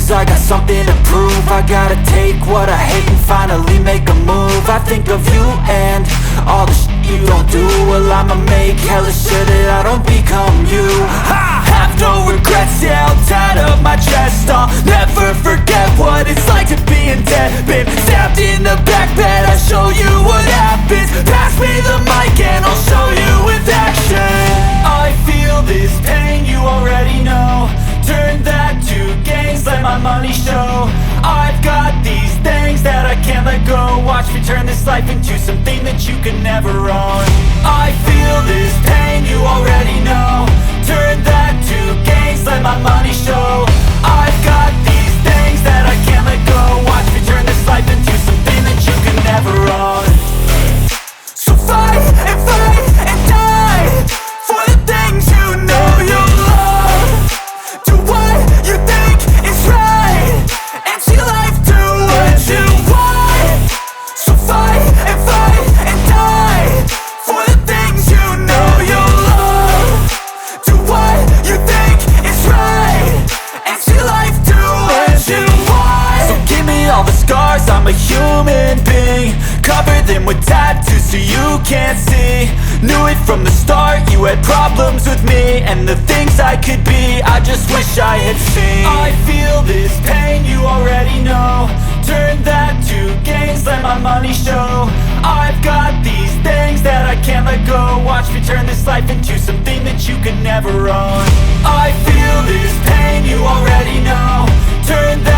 lose, I got something to prove. I gotta take what I hate and finally make a move. I think of you and all the shit you don't do. Well, I'ma make hella sure that I don't become you. I have no regrets, yeah, I'll tie up my chest. I'll never forget what it's like to be in debt. Been stabbed in the back bed, I'll show you what happens. Pass me the mic and I'll show you with action. I feel this pain, you already know. Turn that to gains, let my money show. I've got these things that I can't let go. Watch me turn this life into something that you can never own. I feel this pain, you already know. Turn that to gains, let my money show. I've got these things that I can't let go. Watch me turn this life into something that you can never own. So fight and die for the things you know you love. Do what you think is right and see life do what you want. So fight and die for the things you know you love. Do what you think is right and see life do what you want. So give me all the scars, I'm a human being. Cover them with tattoos so you can't see. Knew it from the start, you had problems with me and the things I could be, I just wish I had seen. I feel this pain, you already know. Turn that to gains, let my money show. I've got these things that I can't let go. Watch me turn this life into something that you can never own. I feel this pain, you already know. Turn that